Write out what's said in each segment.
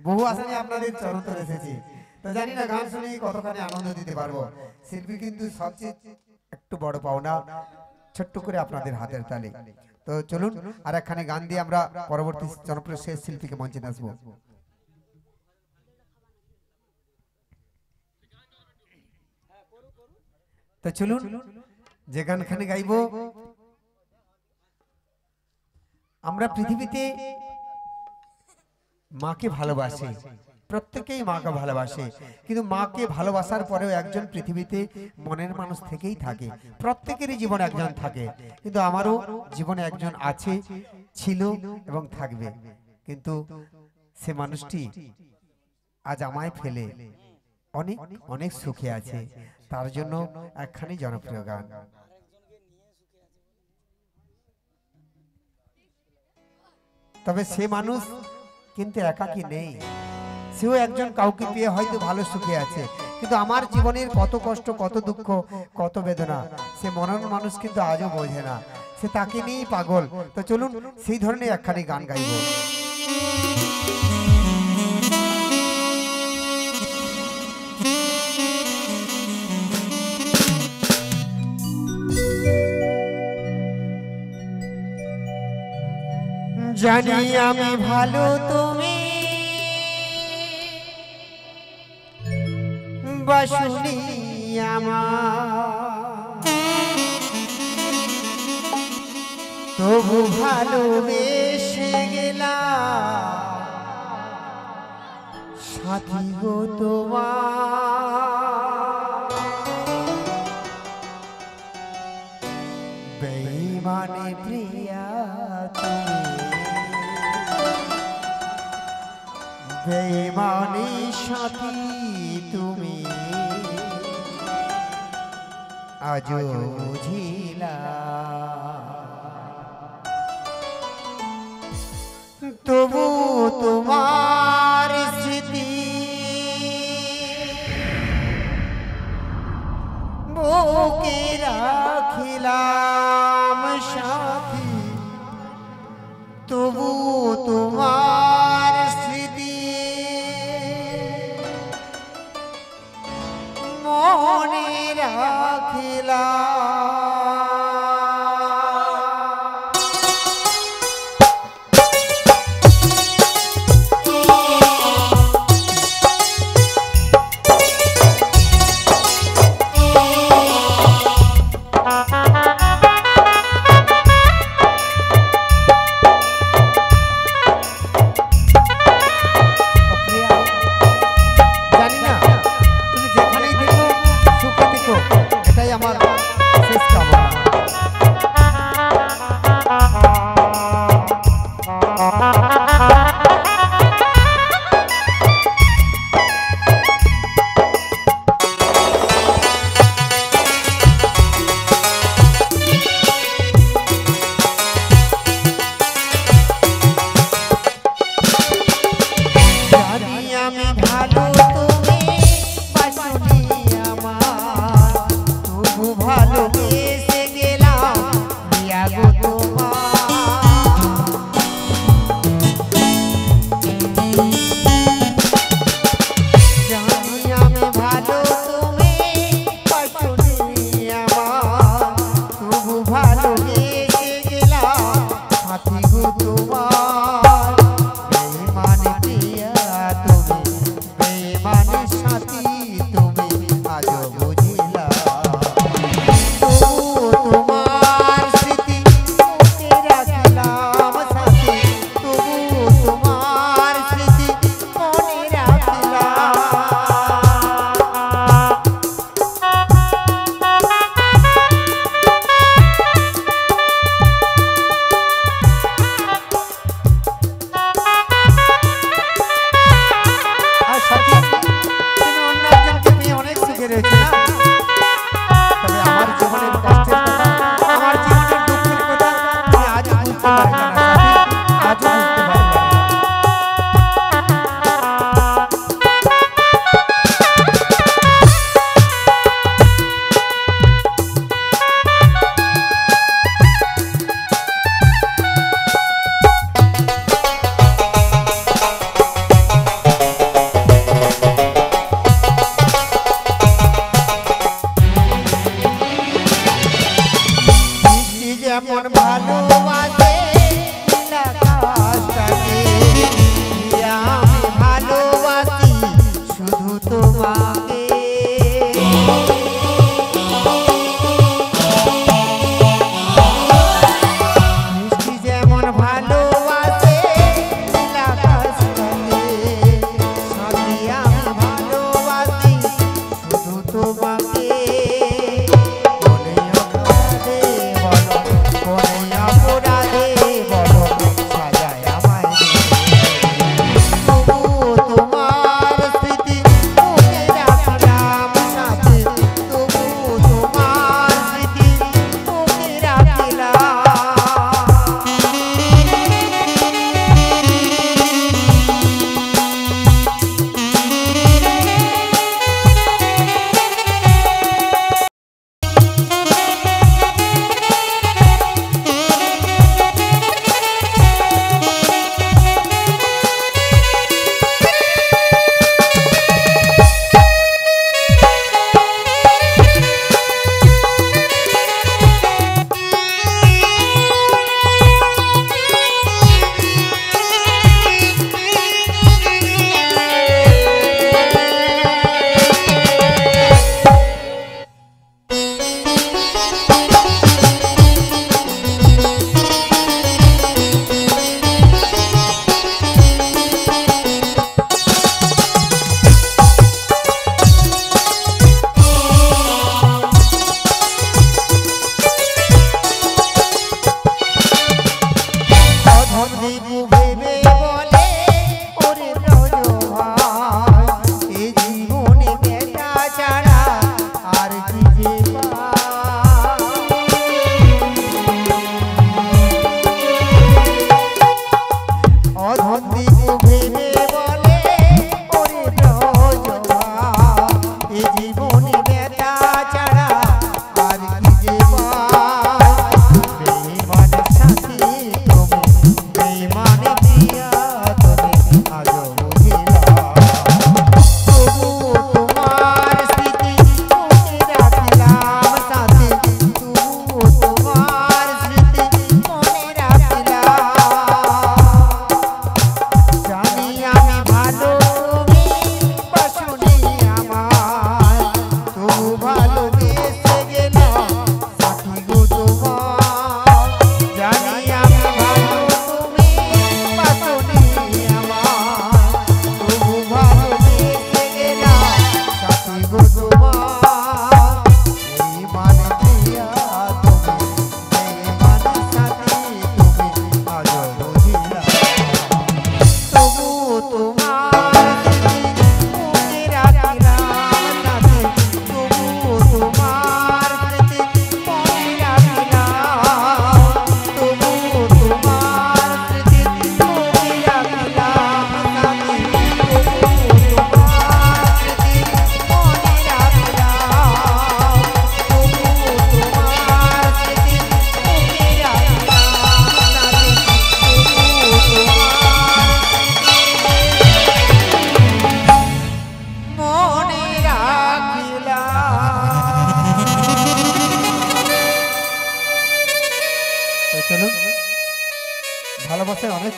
বহু আশা নিয়ে আপনাদের চরণ তলে এসেছি। তো জানি না গান শুনে কতখানি আনন্দ দিতে পারবো। শিল্পী কিন্তু সবচেয়ে একটু বড় পাওনা ছোট্ট করে আপনাদের হাতের তালে। তো চলুন আর একখানে গান দিয়ে আমরা পরবর্তী জনপ্রিয় শেষ শিল্পীকে মঞ্চে আসবো। তো চলুন যে গানখানে গাইব, আমরা পৃথিবীতে মাকে ভালোবাসি, প্রত্যেকেই মাকে ভালোবাসে, কিন্তু মাকে ভালোবাসার পরেও একজন পৃথিবীতে মনের মানুষ থেকেই থাকে। প্রত্যেকেরই জীবনে একজন থাকে, কিন্তু আমারও জীবনে একজন আছে, ছিল এবং থাকবে। কিন্তু সে মানুষটি আজ আমায় ফেলে অনেক অনেক সুখে আছে। তার জন্য একখানি জনপ্রিয় গান। তবে সে মানুষ কিন্তু একাকী নেই, সেও একজন কাউকে পেয়ে হয়তো ভালো সুখে আছে। কিন্তু আমার জীবনের কত কষ্ট, কত দুঃখ, কত বেদনা সে মনের মানুষ কিন্তু আজও বোঝে না, সে তাকে নিয়েই পাগল। তো চলুন সেই ধরনের একখানি গান গাইব। জানি আমি ভালো, তুমি বাসুনি আমার, তবু ভালোবেসে গেলাম সাথী গো তোমার। বেঈমানে প্রিয়া তুমি, বেঈমানি সাথী তুমি, আজও বুঝিলা তবু তোমার স্মৃতি বুকে রাখিলাম সাথী, তবু তোমার স্মৃতি মনে রাখিলাম।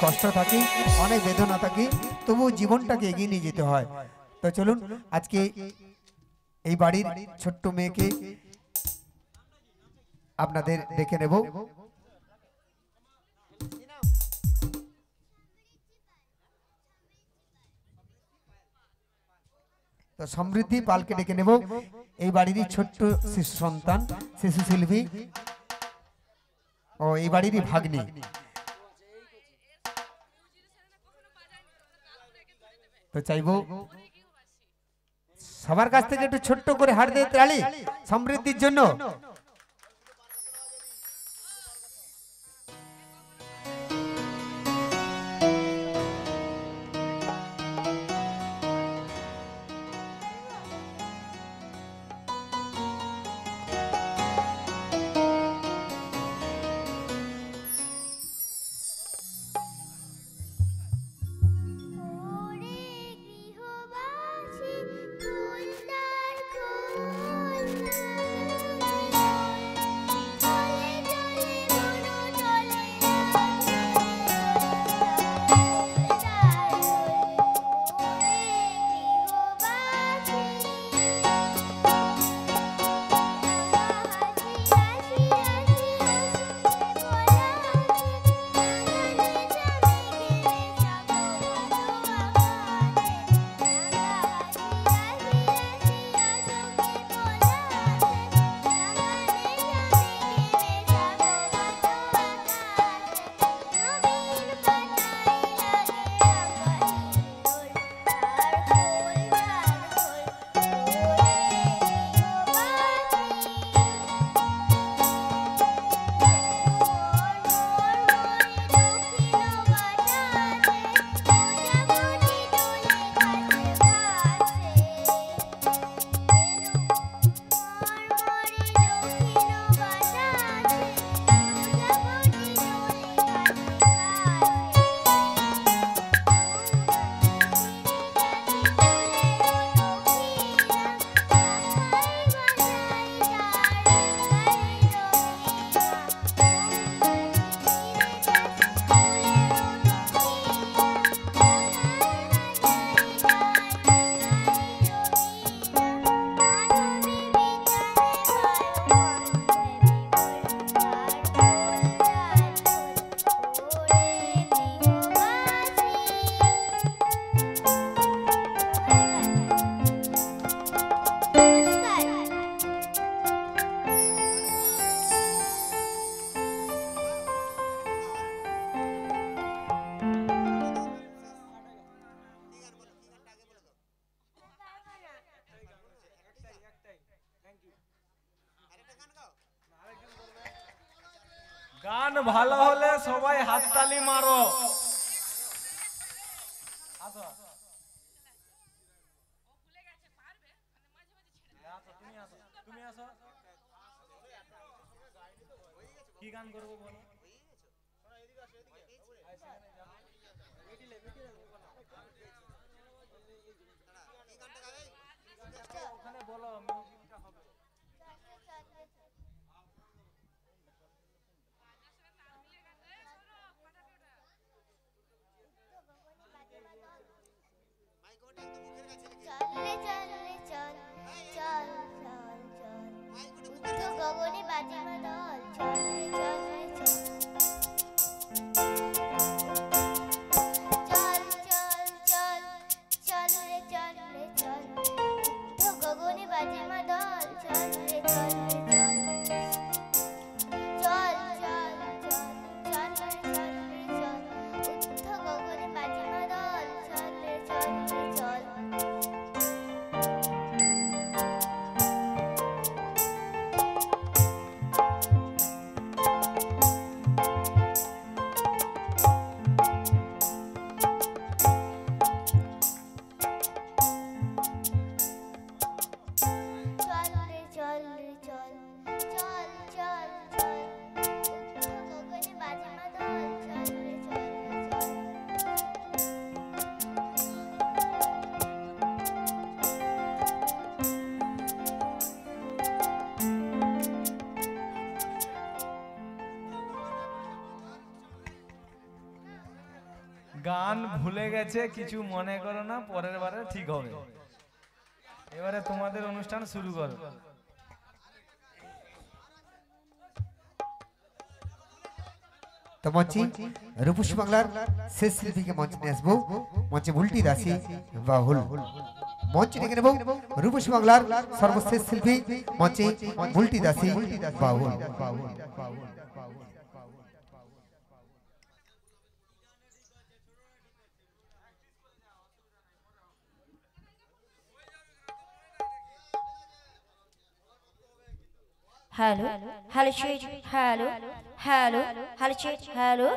কষ্ট থাকে, অনেক বেদনা থাকে, তবু জীবনটাকে এগিয়ে নিয়ে যেতে হয়। তো চলুন আজকে এই বাড়ির ছোট্ট মেয়েকে আপনাদের দেখে নেব। তো সমৃদ্ধি পালকে ডেকে নেব, এই বাড়িরই ছোট্ট শিশু সন্তান, শিশু শিল্পী ও এই বাড়িরই ভাগ্নি। তো চাইবো সবার কাছ থেকে একটু ছোট্ট করে হাত দিয়ে তালি সমৃদ্ধির জন্য। গান ভালো হলে সবাই হাততালি মারো। কি গান করবো বলো? ওখানে বলো মিউজিকটা হবে। গগনে বাজে মাদল, চল রে চল রে চল, চল চল চল, চল রে চল রে চল, গগনে বাজে মাদল, চল রে চল রে চল, চল চল চল, চল রে চল রে চল, গগনে বাজে মাদল, চল রে চল রে চল। চল রে চল রে চল, গান ভুলে গেছে, কিছু মনে করো না, পরের বারে ঠিক হবে। এবারে তোমাদের অনুষ্ঠান শুরু করো। তো মঞ্চে রূপসী বাংলার শেষ শিল্পীকে মঞ্চে নিয়ে আসবো। মঞ্চে বুলটি দাসী বাহুল মঞ্চে ডেকে নেব। রূপসী বাংলার সর্বশেষ শিল্পী মঞ্চে বুলটি দাসী বাহুল। হ্যালো হ্যালো শেঠ, হ্যালো হ্যালো হ্যালো শেঠ, হ্যালো।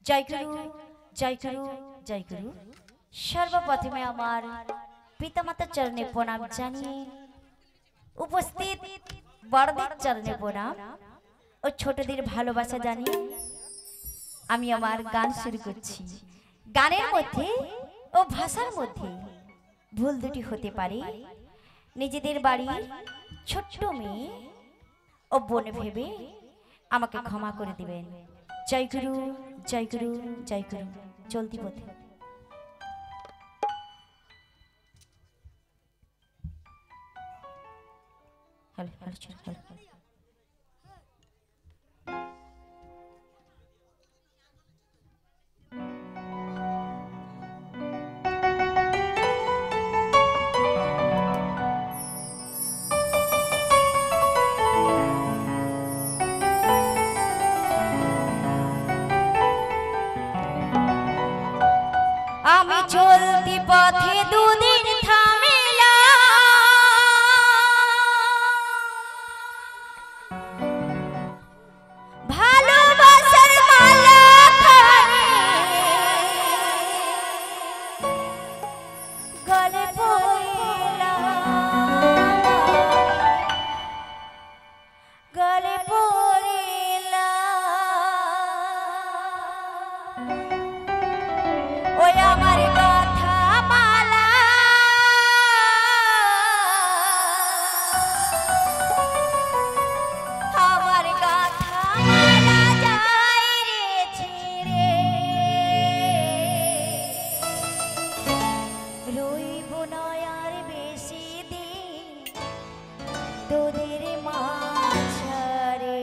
জয় গুরু জয় গুরু জয় গুরু। সর্বপ্রথমে আমার পিতামাতার চরণে প্রণাম জানিয়ে উপস্থিত বড়দের চরণে প্রণাম ও ছোটদের ভালোবাসা জানিয়ে আমি আমার গান শুরু করছি। গানের মধ্যে ও ভাষার মধ্যে ভুল দুটি হতে পারে। নিজেদের বাড়ির ছোট্ট মেয়ে ও বোন ভেবে আমাকে ক্ষমা করে দিবেন। জয় গুরু জয় গুরু জয় গুরু। চলতি পথে হ্যালো হ্যালো হ্যালো। আমি চলতি পথে দুদিন থামিলা, ভালোবাসার মালা খানি গলে পড়িলা, গলে পড়িলা। ওই আমার কথা মালা আমার কথা মালা যায় রে ছিঁড়ে, রইব না আর বেশি দিন তোদের মাঝারে।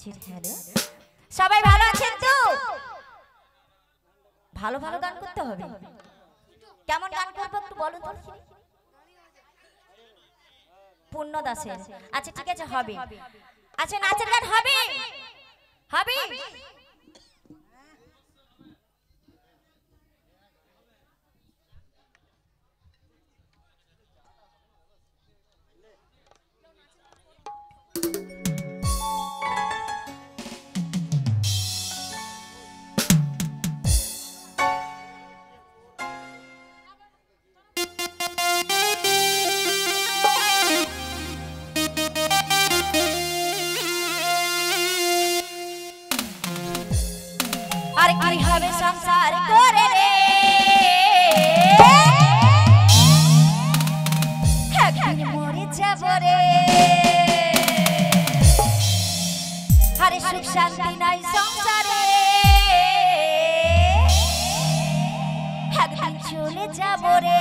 হ্যালো সবাই ভালো আছেন তো? ভালো ভালো গান করতে হবে। কেমন গান করবো একটু বলো তো। পূর্ণ দাসের। আচ্ছা ঠিক আছে হবে। আচ্ছা নাচের গান হবে হবে। আর কি হবে সংসার করে রে, একদিন মরে যাব রে। আরে সুখ শান্তি নাই সংসারে, একদিন চলে যাব রে।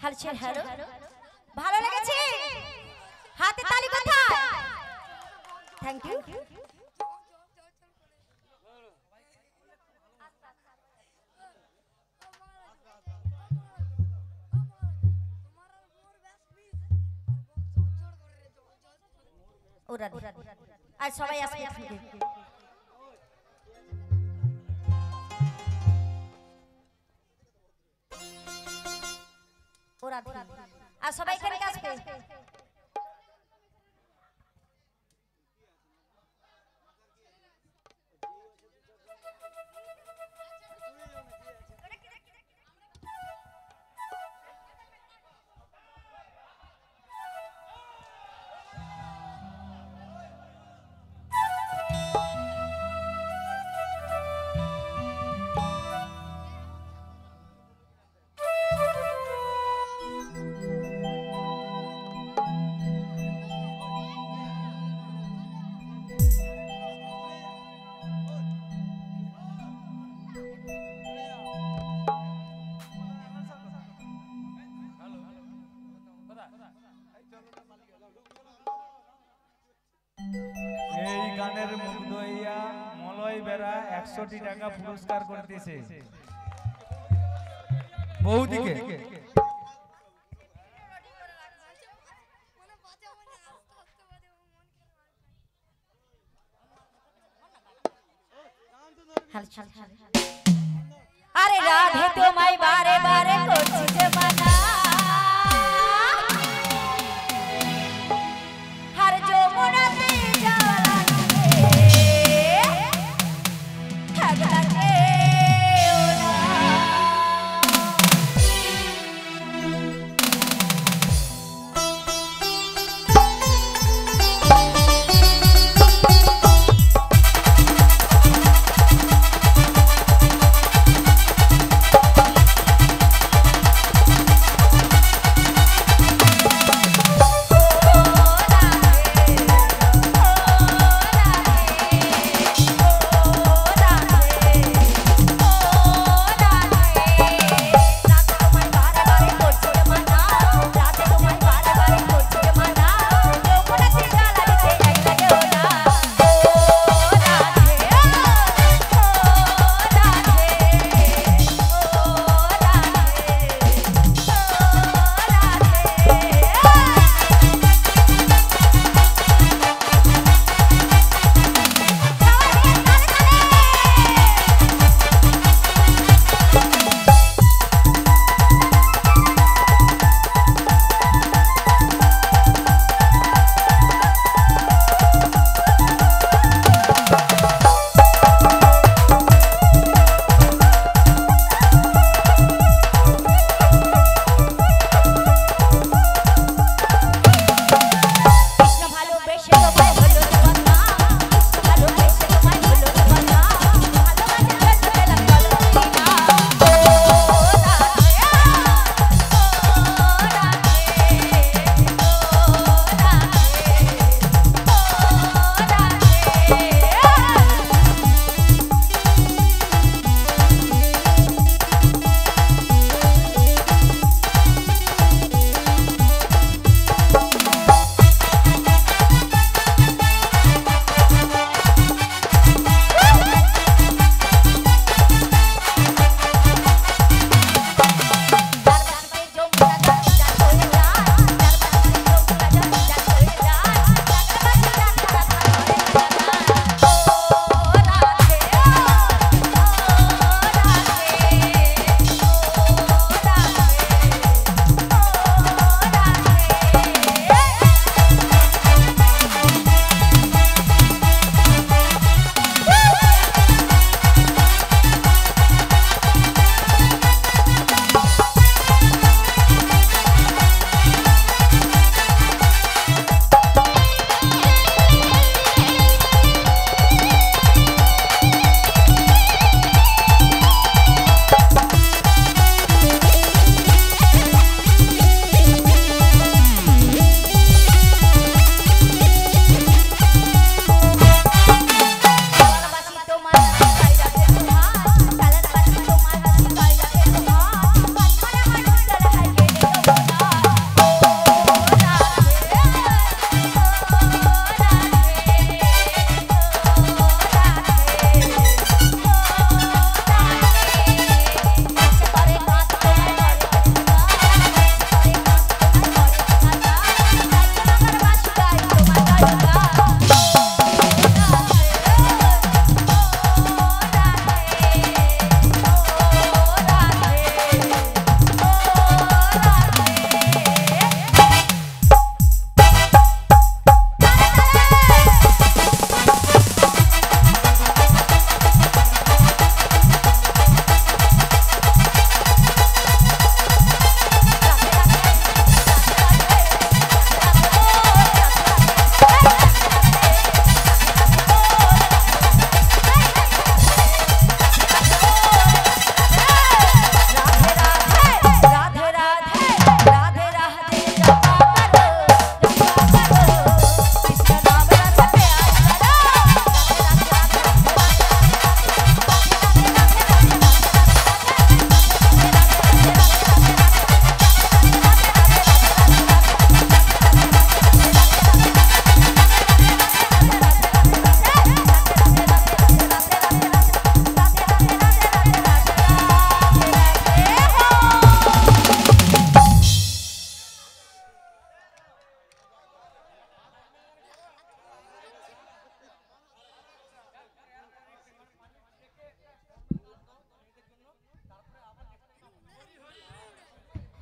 হালছেন হ্যালো ভালো লেগেছে হাতে তালি কোথায় থ্যাংক ইউ ওরা আর সবাই আসবে ওরা আর সবাই এখানে আসবে এই গানের মুগ্ধ হইয়া মলয় বেড়া 100টি টাকা পুরস্কার করতেছে বৌদিকে আরে রাধে তোমায় বারে বারে করছি যে মানা হর যমুনাতে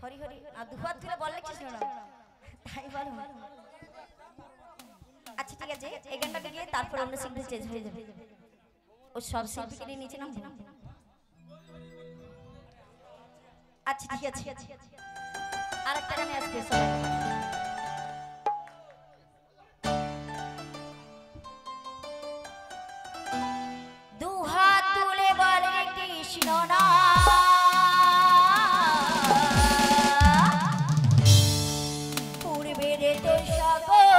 হরি হরি আর দুহাত তুলে বললে কি শোনো তাই বলো আচ্ছা ঠিক আছে এই গানটা গিয়ে তারপর অন্য শিল্পী চেঞ্জ হয়ে যাবে ও সব শিল্পীকে নিয়ে নিচে নামবে আচ্ছা ঠিক আছে আরেকটা গানে আসবে সবাই দুহাত তুলে বলে কৃষ্ণ না পূর্বের তো সাগর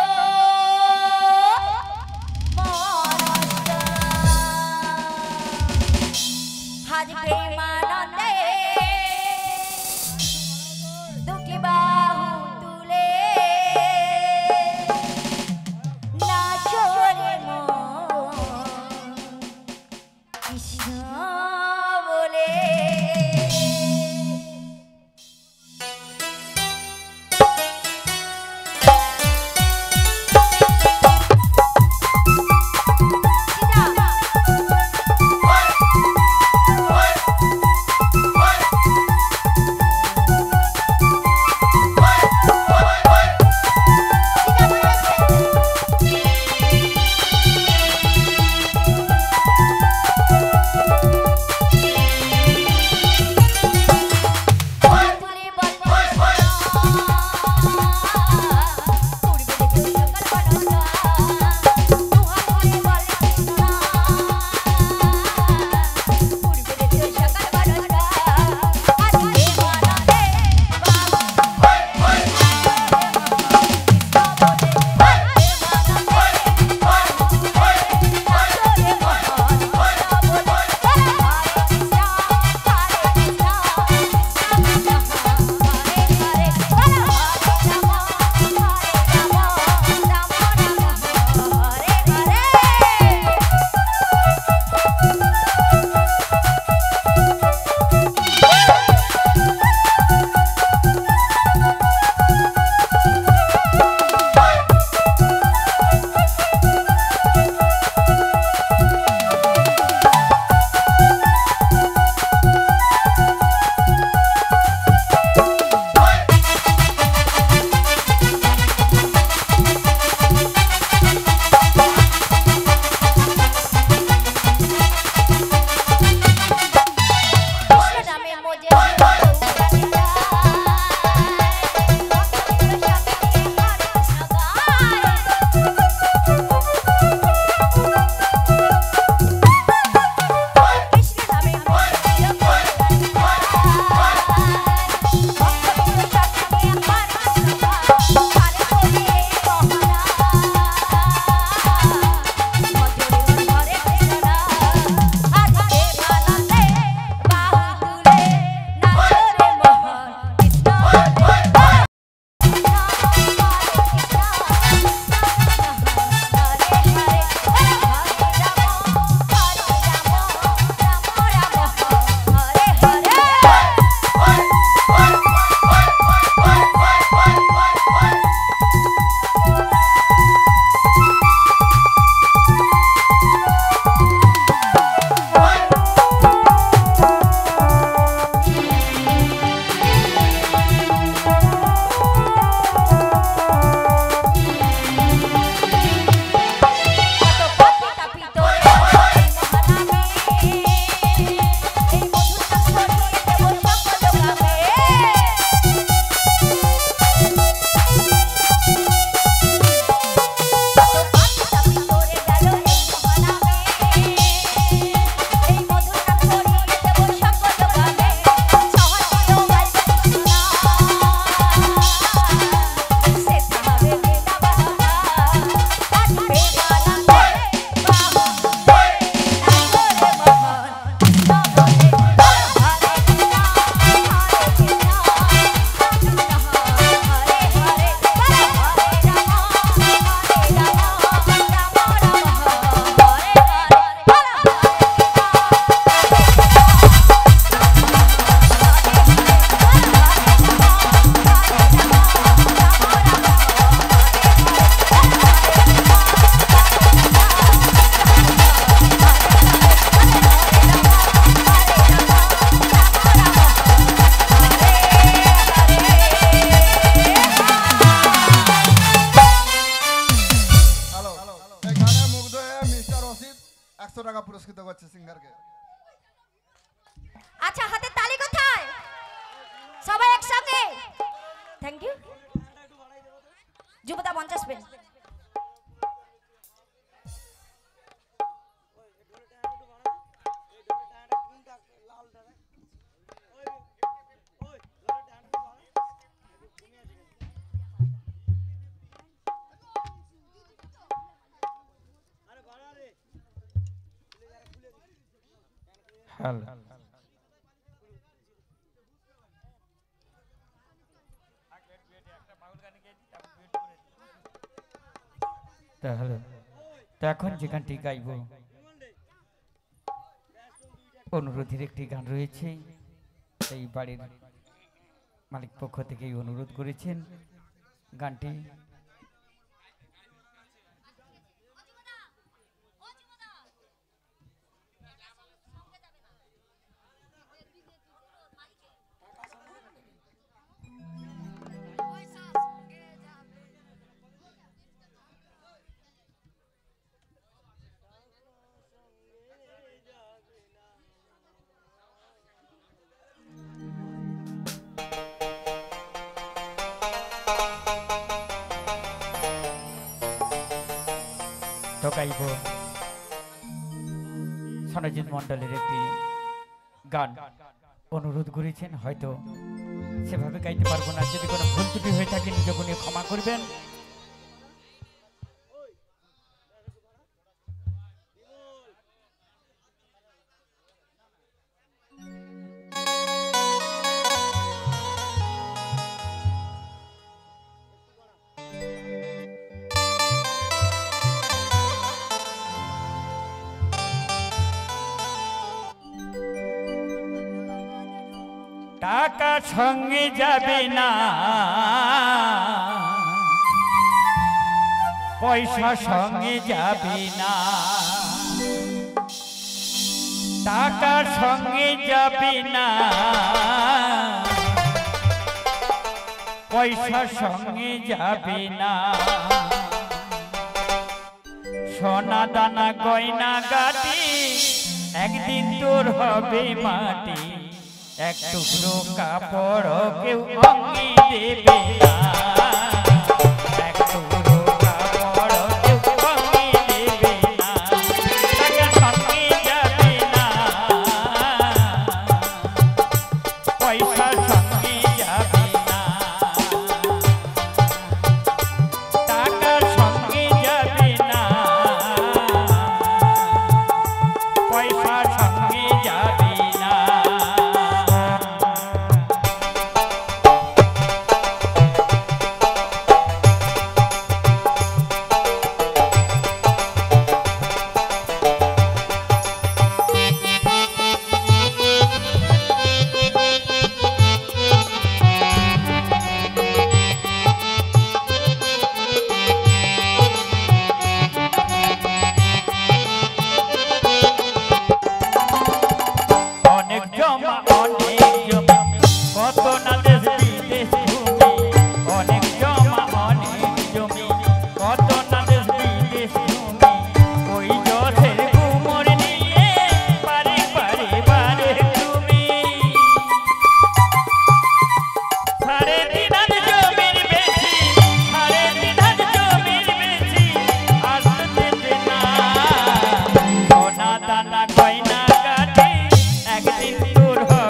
হাজ প্রেমানন্দে দুটি বাহু তুলে নাচো রে মন কৃষ্ণ বলে পুরস্কৃত করছে সিঙ্গারকে। আচ্ছা হাতে তালি কোথায়? সবাই একসঙ্গে। Thank you. যুবদা 50 পেন। হ্যালো তাহলে তো এখন যে গানটি গাইব অনুরোধের একটি গান রয়েছে, এই বাড়ির মালিক পক্ষ থেকে অনুরোধ করেছেন গানটি তো গাইব সনজিৎ মন্ডলের একটি গান অনুরোধ করেছেন, হয়তো সেভাবে গাইতে পারবো না, যদি কোনো ভুল ত্রুটি হয়ে থাকে নিজেকে নিয়ে ক্ষমা করবেন। টাকা সঙ্গে যাবে না, পয়সা সঙ্গে যাবে না, টাকা সঙ্গে যাবে না, পয়সা সঙ্গে যাবে না, সোনা দানা গয়না গাটি একদিন তোর হবে মাটি, এক টুকরো কাপড় কেউ অঙ্গে দেবে না, এক টুকরো কাপড় কেউ অঙ্গে দেবে না, টাকা সঙ্গে যাবে না, পয়সা সঙ্গে যাবে না, টাকা সঙ্গে যাবে না, পয়সা সঙ্গে যাবে না। অনেক জমা অনেক জমি কত না দেশ বিদেশ ঘুমি, অনেক জমা অনেক জমি কত না দেশ বিদেশ ঘুমি, ওই জলের গুমর নিয়ে পারে পারে পারে তুমি, 3.5 হাত জমির বেশি 3.5 হাত জমির বেশি আর তো দেবে না, সোনা দানা গয়না গাটি একদিন তোর হবে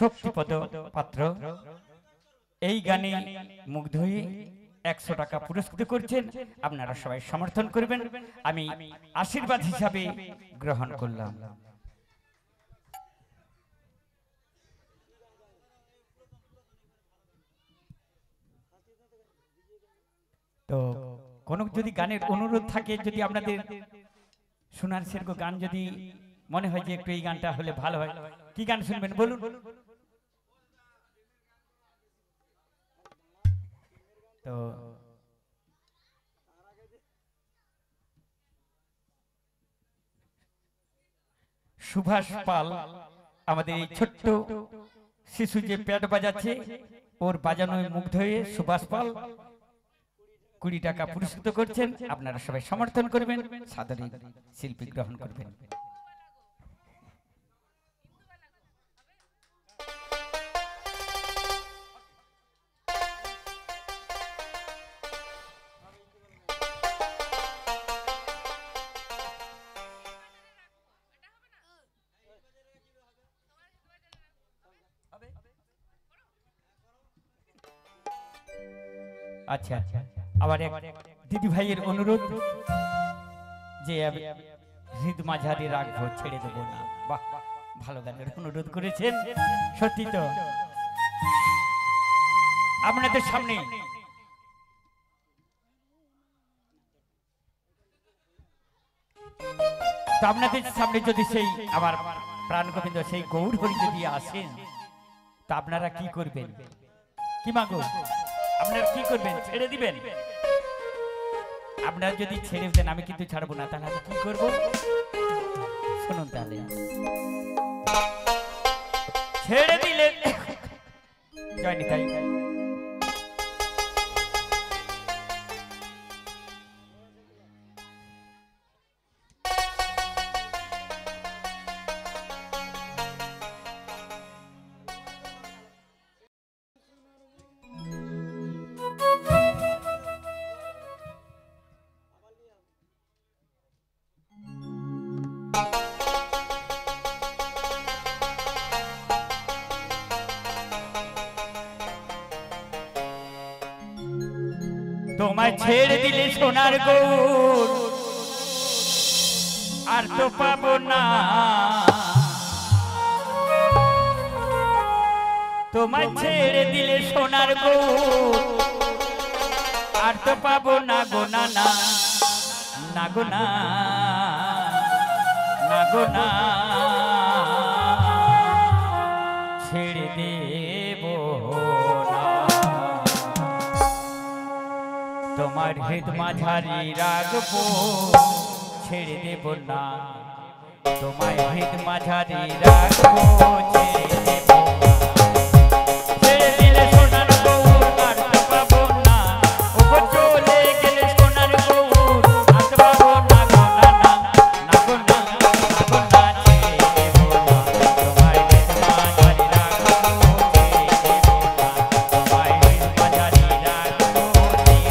শক্তিপদ পাত্র এই গানে মুগ্ধ হয়ে 100 টাকা পুরস্কৃত করছেন। আপনারা সবাই সমর্থন করবেন, আমি আশীর্বাদ হিসাবে গ্রহণ করলাম। তো কোনো যদি গানের অনুরোধ থাকে, যদি আপনাদের শোনার সেরকম গান যদি মনে হয় যে একটু এই গানটা হলে ভালো হয়, কি গান শুনবেন বলুন। তো সুভাষ পাল আমাদের এই ছোট্ট শিশু যে প্যাড বাজাচ্ছে, ওর বাজানোয় মুগ্ধ হয়ে সুভাষ পাল 20 টাকা পুরস্কৃত করছেন। আপনারা সবাই সমর্থন করবেন, সাদরে শিল্পী গ্রহণ করবেন। আচ্ছা, আবার এক দিদি ভাইয়ের অনুরোধ যে হৃদ মাঝারি রাখবো, ছেড়ে দেবো না। বাহ, ভালো গানের অনুরোধ করেছেন, সত্যি তো। আপনাদের সামনে যদি সেই আমার প্রাণ গোবিন্দ সেই গৌর হরি যদি আসেন, তা আপনারা কি করবেন? কি মাগো, আপনারা কি করবেন? ছেড়ে দিবেন? আপনারা যদি ছেড়ে দেন আমি কিন্তু ছাড়বো না, তাহলে আমি কি করবো শুনুন। তাহলে ছেড়ে দিলে জয়নি তাই তোমায় ছেড়ে দিলে সোনার গৌর আর তো পাবো না। তোমায় ছেড়ে দিলে সোনার গৌর আর তো পাবো না গো, না না না গো, না না গো, না ছেড়ে দেব না। তোমার হৃদ মাঝারি রাখবো, ছেড়ে দেব না। তোমার হৃদ মাঝারি রাখবো, ছেড়ে দেব না। ছেড়ে দিলে সোনার গৌর আর তো পাবো না, ওগো চলে গেলে সোনার গৌর আর তো পাবো না গো, না না না গো, না না গো, না ছেড়ে দেব না। তোমার হৃদ মাঝারি রাখবো, ছেড়ে দেব না। তোমার হৃদ মাঝারি রাখবো, ছেড়ে দেব না।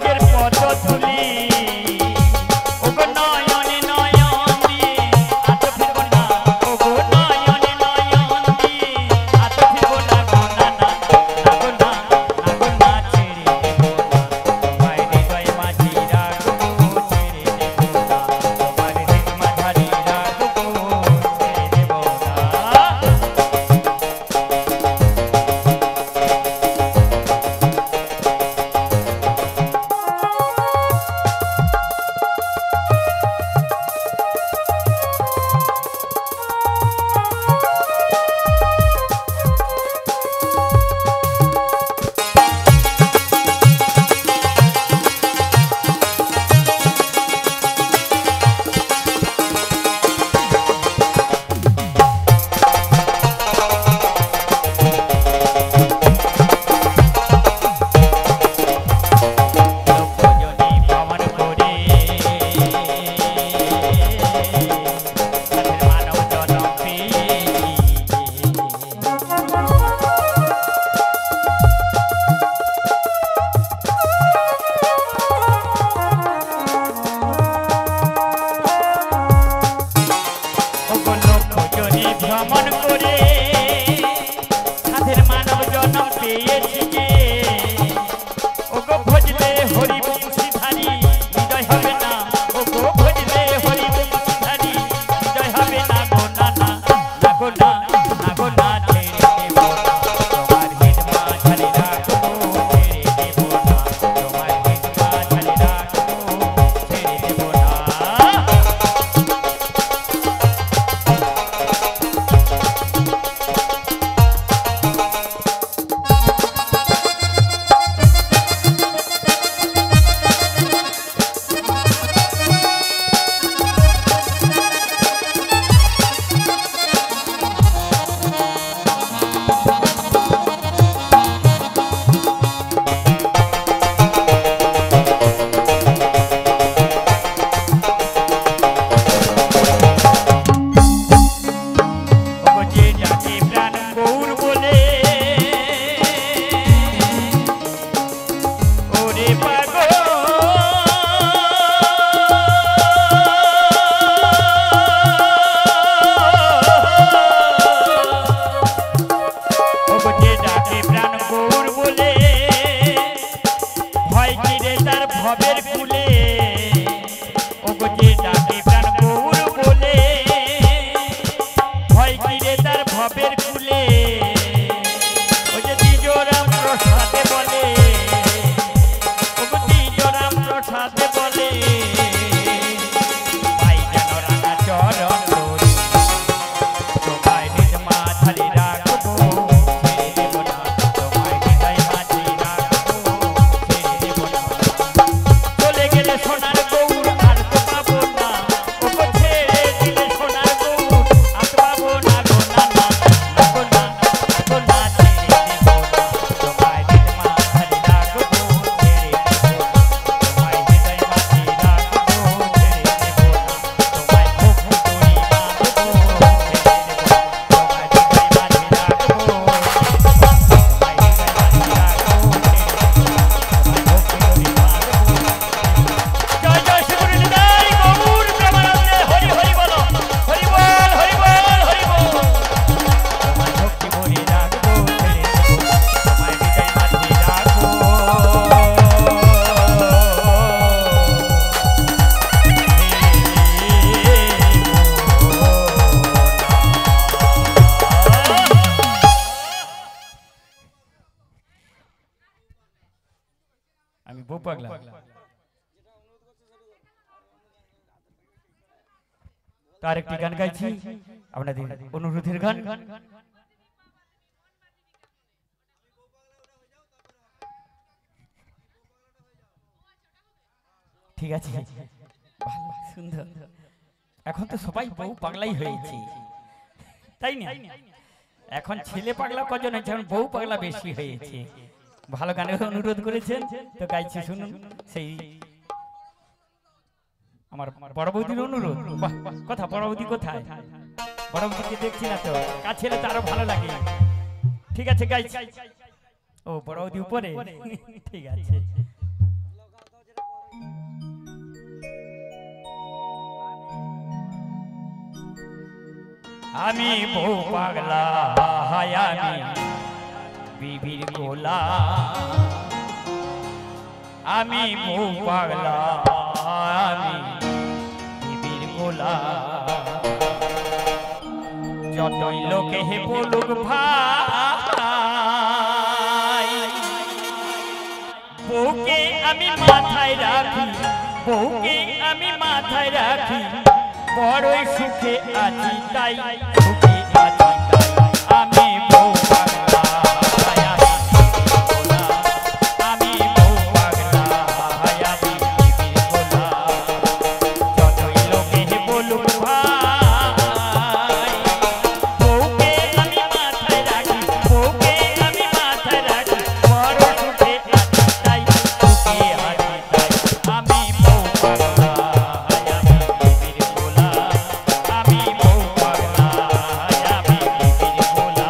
পাপের পদ তুলি ওগো নয়নে নয়ন দিয়ে আত ফিরব না ওগো নয়নে নয়ন দিয়ে আত ফিরব না গো না না গো না গো না ছেড়ে দেব না তোমার হৃদয় মাঝি রাখবো ছেড়ে দেব না তোমার হৃদয় মাঝি রাখবো ছেড়ে দেব না লোকজনে ভ্রমণ করে তাদের মানব জনম লোকজনে ভ্রমণ করে তাদের মানব জনম পেয়েছি যে ওগো ভজলে হরি বংশীধারী হৃদয় হবে না ওগো ভজলে হরি বংশীধারী হৃদয় হবে না গো না না গো না গো না ছেড়ে দেব না তোমার হৃদ মাঝারে রাখবো ছেড়ে দেব না তোমার হৃদ মাঝারে রাখবো ছেড়ে দেব না ওগো যে ডাকে প্রাণ গৌর বলে ওরে পাগল ওগো যে ডাকে প্রাণ গৌর বলে ভয় কিরে তার ভবের কুলে ওগো যে ডাকে প্রাণ গৌর বলে ভয় কিরে তার ভবের কুলে ওই যে দ্বিজরাম প্রসাদে বলে ওগো দ্বিজরাম প্রসাদে বলে ভাই যেন রাঙা চরণ ধরি তোমায় নিজ মাঝারে রাখবো ছেড়ে দেব না তোমায় হৃদয় মাঝে রাখবো ছেড়ে দেব না চলে গেলে সোনার গৌর আর তো পাবো না ওগো ছেড়ে দিলে সোনার গৌর আর তো পাবো না গো না না গো না গো না ছেড়ে দেব না তোমায় হৃদ মাঝারে রাখবো ছেড়ে দেব না তোমায় হৃদয় মাঝে রাখবো ছেড়ে দেব না তোমায় খুব করি বাঁধবো ছেড়ে দেব না তোমায় হৃদয় মাঝে রাখবো ছেড়ে দেব না তোমায় হৃদয় মাঝে রাখবো ছেড়ে দেব না তোমায় খুব করি বাঁধবো ছেড়ে দেব না জয় জয় শ্রী গুরু নিতাই গৌর প্রেমানন্দে হরি হরি বলো হরি বল হরি বল হরি বল তোমায় ভক্তি ভরে রাখবো ছেড়ে দেব তোমায় হৃদয় মাঝে রাখবো আমি বউ পাগলা তার একটি গান গাইছি আপনাদের অনুরোধের গান ঠিক আছে ভালো সুন্দর এখন তো সবাই বউ পাগলাই হয়েছে তাই না এখন ছেলে পাগলা কজন হয়েছে এখন বউ পাগলা বেশি হয়েছে ভালো গানের অনুরোধ করেছেন তো গাইছি শুনুন সেই আমার বড় বৌদির অনুরোধ বাহ কথা বড় বৌদি কোথায় বড় বৌদিকে দেখছি না তো কাছে এলে তো আরো ভালো লাগে ঠিক আছে গাইছি ও বড় বৌদি উপরে ঠিক আছে আমি বউ পাগলা হায় আমি বিবির গোলা আমি বউ পাগলা আমি বিবির গোলা যতই লোকে হে বলুক ভাই বউকে আমি মাথায় রাখি বউকে আমি মাথায় রাখি বড়ই সুখে আছি তাই সুখে আছি তাই আমি বউ পাগলা আমি বউ পাগলা আমি বিবির গোলা যতই লোকে বলুক ভাই বউকে আমি মাথায় রাখি বউকে আমি মাথায় রাখি বড় সুখে আছি তাই সুখে আছি তাই আমি বউ পাগলা আমি বিবির গোলা আমি বউ পাগলা আমি বিবির গোলা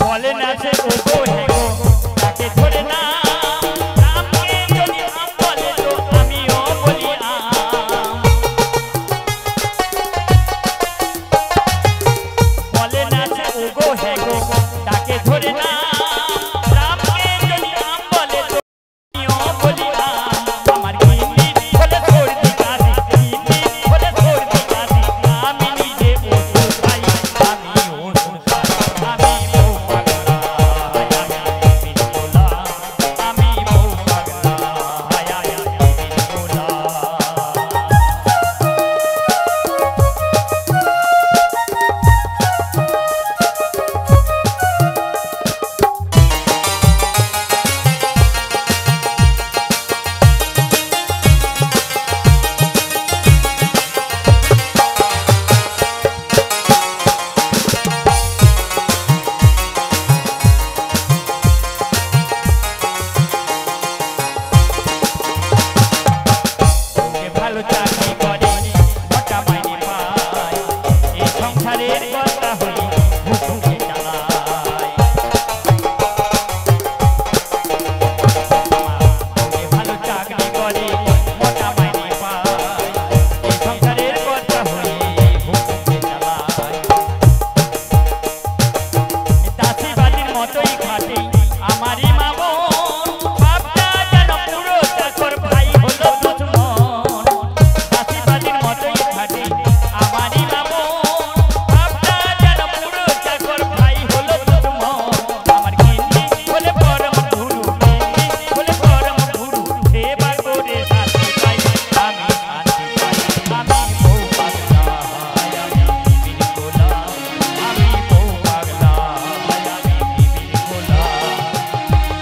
বলে না সে ও গো হে গো তাকে ধরে না রামকে যদি আম বলে তো আমিও বলি আম বলে না সে ও গো হে গো তাকে ধরে না রামকে যদি আম বলে তো আমিও বলি আম আমার গিন্নি হলে সর্দি কাশি গিন্নি হলে সর্দি কাশি আমি নিজে ওষুধ খাই আমি ওষুধ খাই আমি বউ পাগলা আমি বিবির গোলা আমি বউ পাগলা আমি বিবির গোলা ওকে ভালো চাকরি করে মোটা মাইনে পায় এই সংসারের কথা হই হুকুমে চালায় ওকে ভালো চাকরি করে মোটা মাইনে পায় এই সংসারের কথা হই হুকুমে চালায় দাসীবাদীর মতোই খাটে আমারই মামো বাপটা যেন পুরো চাকর ভাই হলো দুশ্মন দাসীবাদীর মতোই খাটে আমারই মামো বাপটা যেন পুরো চাকর ভাই হলো দুশ্মন আমার গিন্নি হলে পরম গুরু গিন্নি হলে পরম গুরু সেবা করে শান্তি পাই আমি শান্তি পাই আমি বউ পাগলা আমি বিবির গোলা আমি বউ পাগলা আমি বিবির গোলা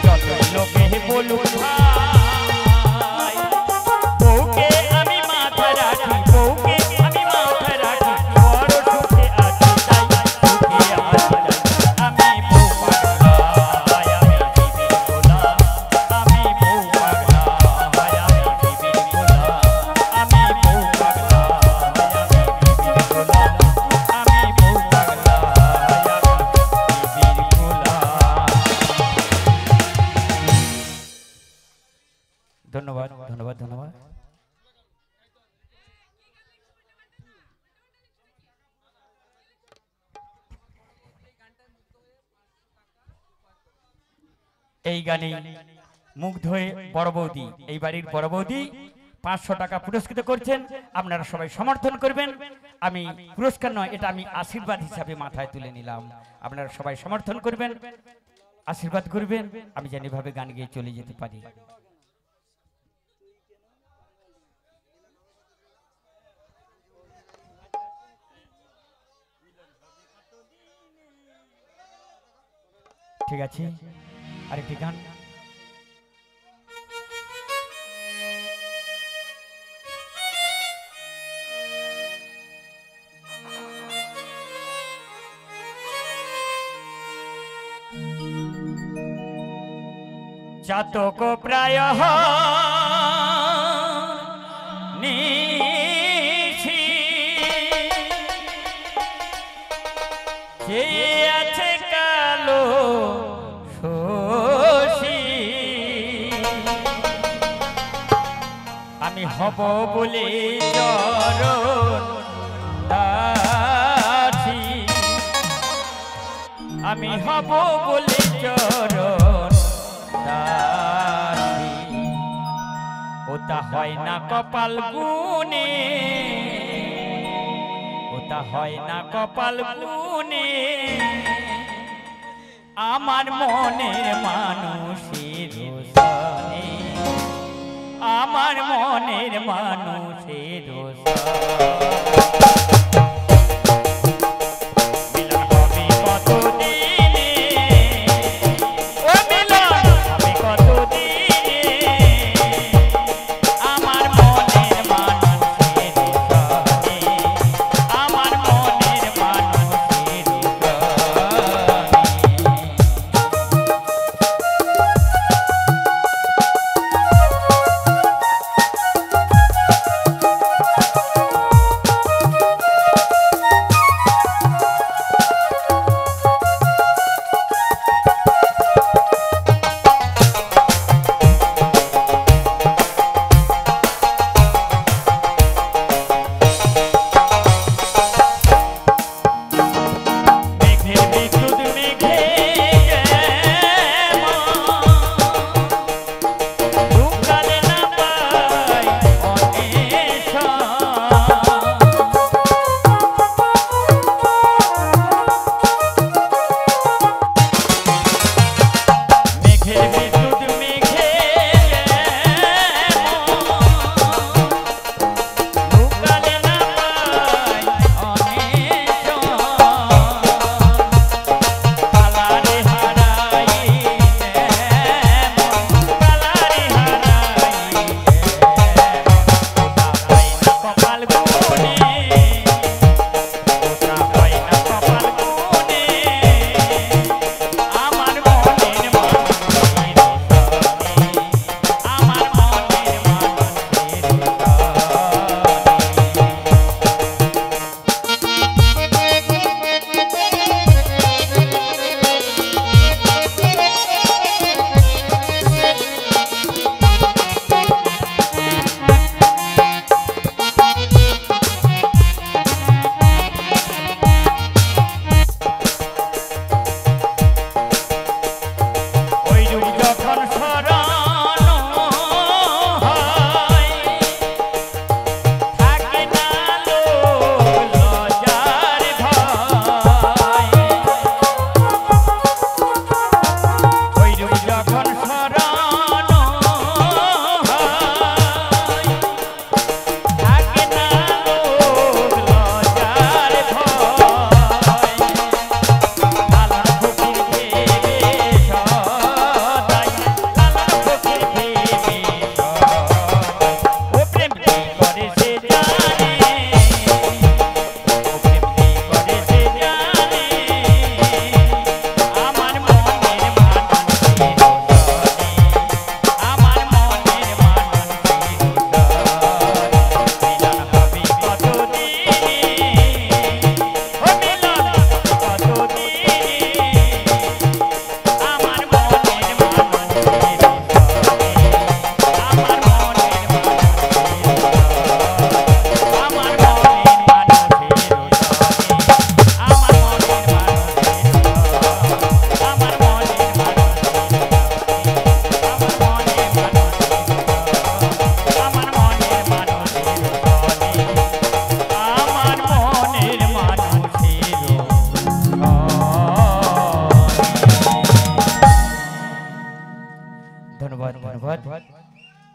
যতই লোকে বলুক ভাই বউকে আমি মাথায় রাখি বউকে আমি মাথায় রাখি বড় সুখে আছি তাই সুখে আছি তাই আমি বউ পাগলা আমি বিবির গোলা আমি বউ পাগলা আমি বিবির গোলা আমি বউ পাগলা আমি বিবির গোলা আমি বউ পাগলা আমি বিবির গোলা ধন্যবাদ ধন্যবাদ ধন্যবাদ এই গানে মুগ্ধ হয়ে বড় বৌদি এই বাড়ির বড় বৌদি 500 টাকা পুরস্কৃত করছেন আপনারা সবাই সমর্থন করবেন আমি পুরস্কার নয় এটা আমি আশীর্বাদ হিসাবে মাথায় তুলে নিলাম আপনারা সবাই সমর্থন করবেন আশীর্বাদ করবেন আমি জানি ভাবে গান গেয়ে চলে যেতে পারি ঠিক আছে আরেকটি গান চাতক প্রায় নিশি চেয়ে আছে কালো শশী আমি হব বলে চরণ দাসী আমি হব বলে চরণ দাসী ওটা হয় না কপাল গুনে ওটা হয় না কপাল গুনে আমার মনের মানুষের সনে আমার মনের মানুষের মিলন হবে কতদিনে ও মিলন হবে কতদিনে আমার মনের মানুষের সনে আমার মনের মানুষের সনে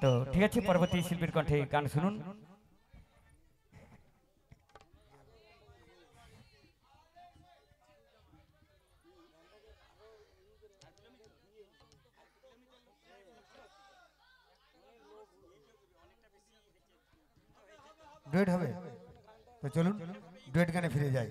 তো ঠিক আছে, পরবর্তী শিল্পীর কণ্ঠে গান শুনুন। ডুয়েট হবে তো চলুন ডুয়েট গানে ফিরে যাই।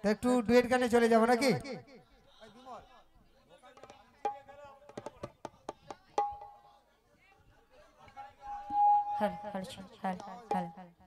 তো একটু ডুয়েট গানে চলে যাবো নাকি? Hello hello hello hello